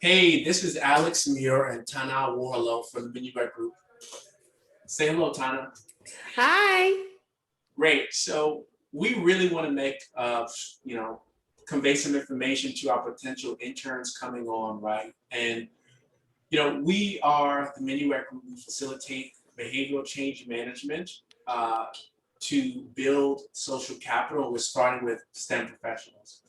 Hey, this is Alex Muir and Tana Warlow from the Minuet Group. Say hello, Tana. Hi. Great. So we really want to convey some information to our potential interns coming on, right? And we are the Minuet Group. We facilitate behavioral change management uh, to build social capital. We're starting with STEM professionals.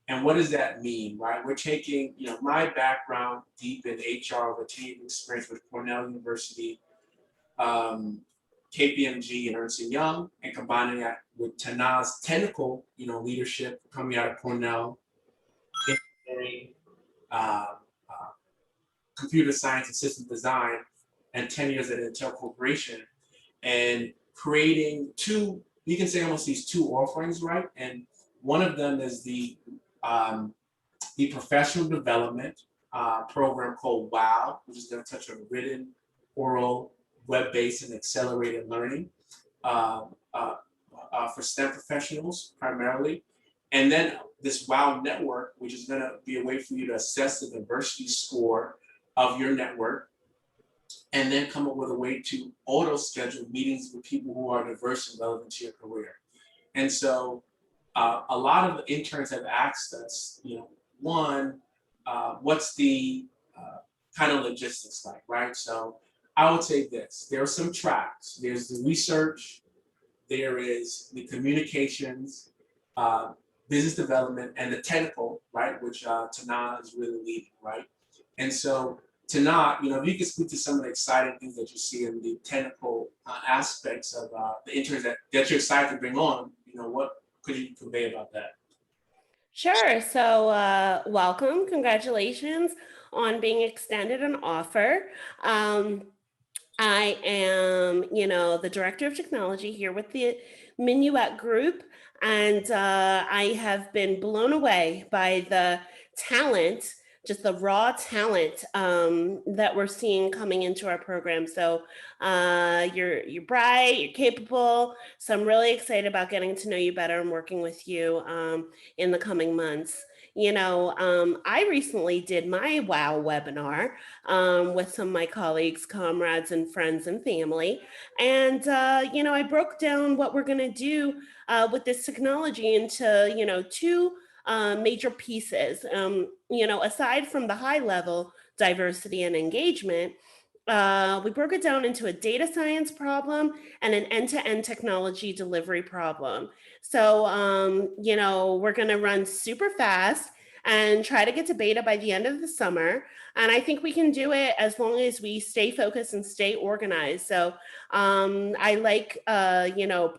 And what does that mean, right? We're taking, my background deep in HR, retaining experience with Cornell University, um, KPMG, and Ernst& Young, and combining that with Tana's technical, leadership coming out of Cornell, engineering, uh, uh, computer science and system design, and 10 years at Intel Corporation, and creating you can say almost these two offerings, right? And one of them is um, the professional development program called WOW, which is going to touch on written, oral, web-based, and accelerated learning uh, uh, for STEM professionals primarily. And then this WOW network, which is going to be a way for you to assess the diversity score of your network and then come up with a way to auto schedule meetings with people who are diverse and relevant to your career. And so a lot of the interns have asked us, one, what's the kind of logistics like, right? So I would say this, there are some tracks. There's the research, there is the communications, uh, business development, and the technical, right, which Tana is really leading, right? And so Tana, if you could speak to some of the exciting things that you see in the technical aspects of the interns that you're excited to bring on, what could you convey about that? Sure. Welcome. Congratulations on being extended an offer. I am, the director of technology here with the Minuet Group, and I have been blown away by the talent, just the raw talent that we're seeing coming into our program. You're bright, you're capable, so I'm really excited about getting to know you better and working with you in the coming months. I recently did my WOW webinar with some of my colleagues, comrades, and friends and family. And, I broke down what we're going to do with this technology into, two major pieces. Aside from the high level diversity and engagement, we broke it down into a data science problem and an end-to-end technology delivery problem. We're going to run super fast and try to get to beta by the end of the summer. And I think we can do it as long as we stay focused and stay organized. I like,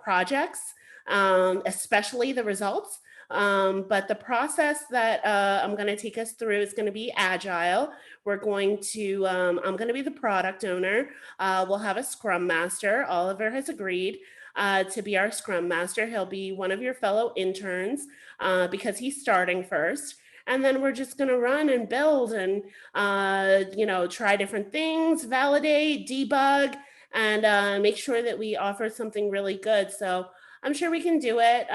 projects, especially the results. But the process that I'm going to take us through is going to be agile. I'm going to be the product owner. We'll have a scrum master. Oliver has agreed to be our scrum master. He'll be one of your fellow interns because he's starting first. And then we're just going to run and build and, try different things, validate, debug, and make sure that we offer something really good. So I'm sure we can do it.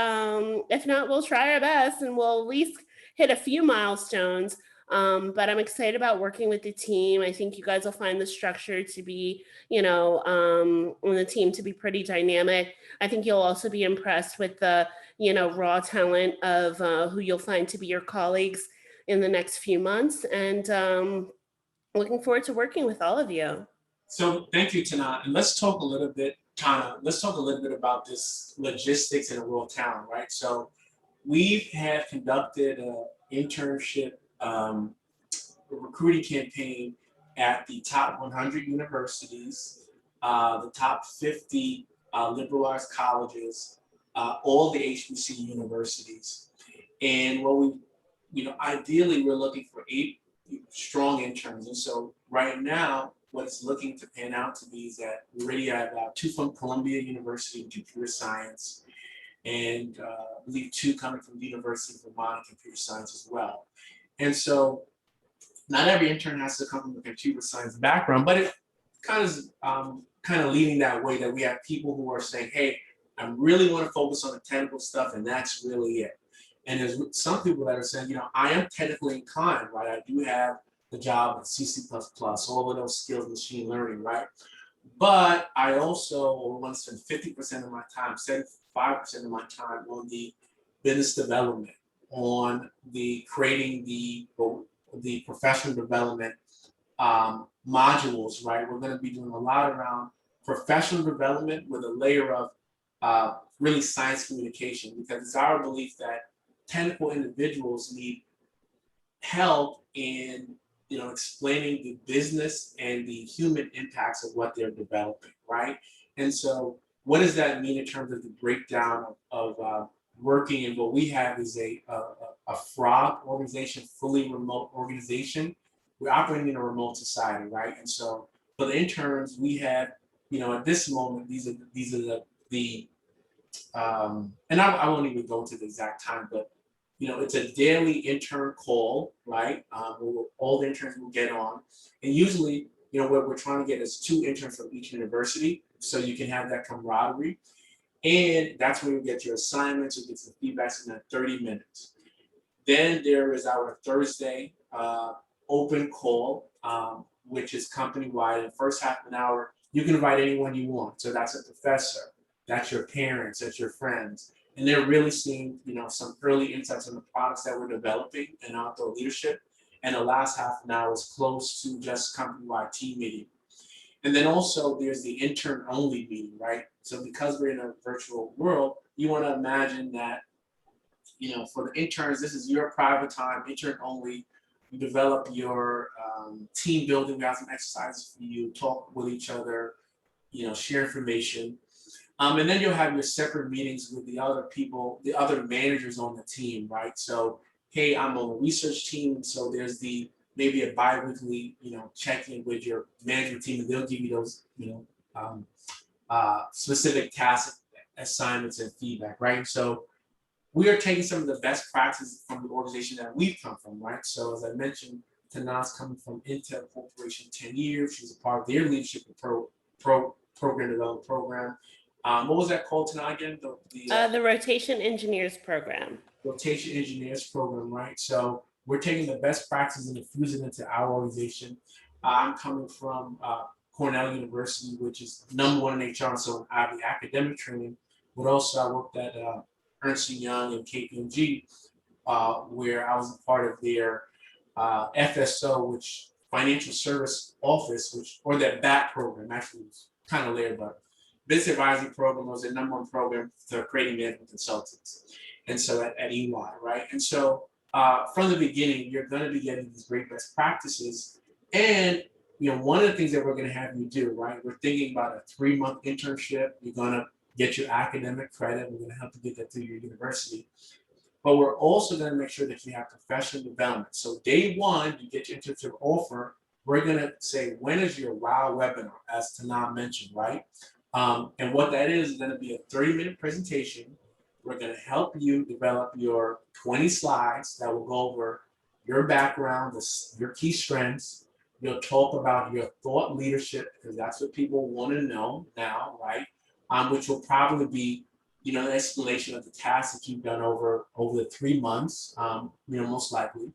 If not, we'll try our best and we'll at least hit a few milestones. But I'm excited about working with the team. I think you guys will find the structure to be, and the team to be pretty dynamic. I think you'll also be impressed with the, raw talent of who you'll find to be your colleagues in the next few months. And looking forward to working with all of you. So thank you, Tana. And let's talk a little bit about this logistics in a rural town, right? So we have conducted an internship recruiting campaign at the top 100 universities, the top 50 liberal arts colleges, all the HBCU universities. And ideally we're looking for 8 strong interns. And so right now, what it's looking to pan out to be is that we already have 2 from Columbia University in computer science, and I believe 2 coming from the University of Vermont in computer science as well. And so not every intern has to come from a computer science background, but it kind of leading that way, that we have people who are saying, hey, I really want to focus on the technical stuff, and that's really it. And there's some people that are saying, I am technically inclined, right? I do have the job, CC++, all of those skills, machine learning, right? But I also want to spend 50% of my time, 75% of my time on the business development, on the creating the professional development modules, right? We're going to be doing a lot around professional development with a layer of really science communication, because it's our belief that technical individuals need help in explaining the business and the human impacts of what they're developing, right? And so, what does that mean in terms of the breakdown of working? And what we have is a frog organization, fully remote organization. We're operating in a remote society, right? And so, for the interns, we have, at this moment, these are the and I won't even go into the exact time, but it's a daily intern call, right? Where all the interns will get on, and usually, what we're trying to get is 2 interns from each university, so you can have that camaraderie, and that's where you get your assignments, you get some feedbacks in that 30 minutes. Then there is our Thursday open call, which is company wide. In the first half an hour, you can invite anyone you want. So that's a professor, that's your parents, that's your friends, and they're really seeing some early insights on the products that we're developing and outdoor leadership. And the last half an hour is close to just company wide team meeting. And then also there's the intern only meeting, right? So because we're in a virtual world, you want to imagine that for the interns, this is your private time, intern only. You develop your team building. We have some exercises for you, talk with each other, share information. And then you'll have your separate meetings with the other people, the other managers on the team, right? So, hey, I'm on the research team, so there's maybe a bi-weekly, check-in with your management team, and they'll give you those, specific task assignments and feedback, right? So we are taking some of the best practices from the organization that we've come from, right? So as I mentioned, Tanaz coming from Intern Corporation 10 years, she's a part of their leadership and program development program. What was that called tonight again? The Rotation Engineers Program. Rotation Engineers Program, right? So we're taking the best practices and infusing into our organization. I'm coming from Cornell University, which is #1 in HR, so I have the academic training, but also I worked at Ernst & Young and KPMG, where I was a part of their FSO, which Financial Service Office, or their BAT program, actually was kind of layered, but Business Advisory Program was the #1 program for creating management consultants. And so at EY, right? And so from the beginning, you're going to be getting these great best practices. And one of the things that we're going to have you do, right? We're thinking about a 3-month internship. You're going to get your academic credit. We're going to help you get that through your university. But we're also going to make sure that you have professional development. So day 1, you get your internship offer. We're going to say, when is your WOW webinar, as Tanam mentioned, right? And what that is going to be a 30-minute presentation. We're going to help you develop your 20 slides that will go over your background, your key strengths. You'll talk about your thought leadership, because that's what people want to know now, right? Which will probably be, an explanation of the tasks that you've done over the 3 months, most likely.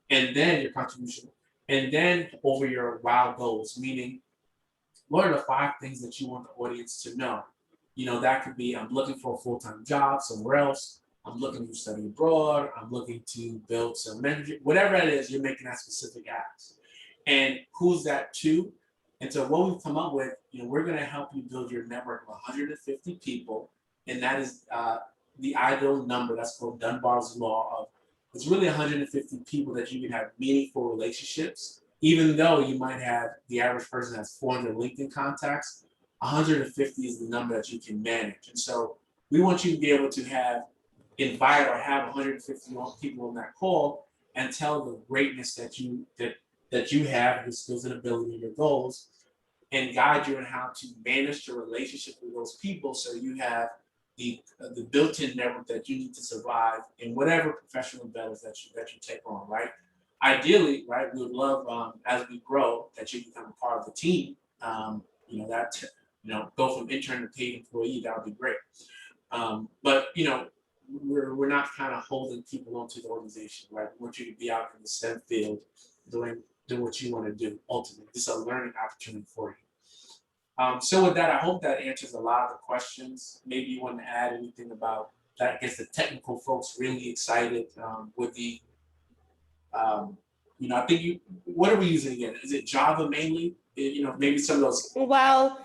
And then your contribution. And then over your WOW goals, meaning what are the 5 things that you want the audience to know? That could be, I'm looking for a full-time job somewhere else. I'm looking to study abroad. I'm looking to build some mentorship. Whatever it is, you're making that specific ask. And who's that to? And so what we've come up with, we're going to help you build your network of 150 people. And that is the ideal number. That's called Dunbar's Law of, it's really 150 people that you can have meaningful relationships. Even though you might have, the average person has 400 LinkedIn contacts, 150 is the number that you can manage. And so we want you to be able to invite or have 150 people on that call and tell the greatness that you have, your skills and ability, your goals, and guide you on how to manage your relationship with those people, so you have the built-in network that you need to survive in whatever professional endeavors that you take on, right? Ideally, right, we would love, as we grow, that you become a part of the team. Go from intern to paid employee. That would be great. But we're not kind of holding people onto the organization, right? We want you to be out in the STEM field doing than what you want to do ultimately. This is a learning opportunity for you. So with that, I hope that answers a lot of the questions. Maybe you want to add anything about that gets the technical folks really excited with the, I think what are we using again? Is it Java mainly? Maybe some of those. Well,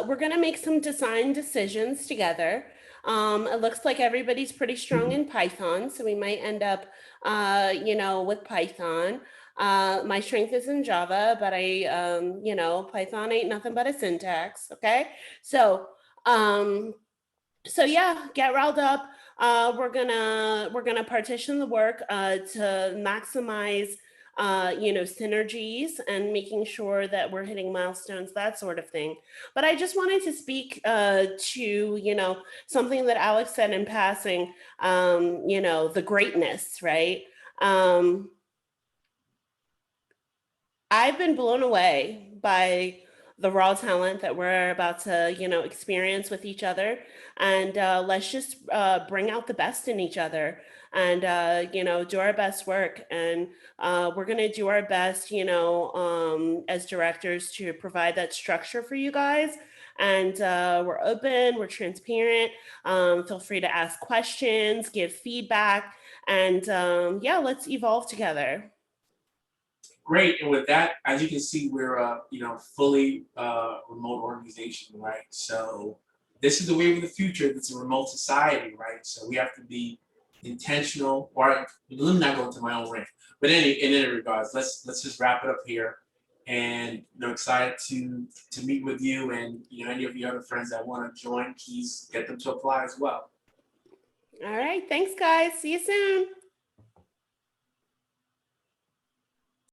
we're gonna make some design decisions together. It looks like everybody's pretty strong in Python, so we might end up, with Python. My strength is in Java, but Python ain't nothing but a syntax. Okay, so um, yeah, get riled up. We're gonna partition the work to maximize synergies and making sure that we're hitting milestones, that sort of thing. But I just wanted to speak to something that Alex said in passing. The greatness, right? um, I've been blown away by the raw talent that we're about to, experience with each other. And let's just bring out the best in each other and, do our best work. And we're going to do our best, as directors to provide that structure for you guys. And we're open, we're transparent. Feel free to ask questions, give feedback, and yeah, let's evolve together. Great, and with that, as you can see, we're a fully remote organization, right? So this is the wave of the future. It's a remote society, right? So we have to be intentional. Or let me not go into my own rant, but in any regards, let's just wrap it up here. And excited to meet with you, and any of your other friends that want to join, please get them to apply as well. All right, thanks, guys. See you soon.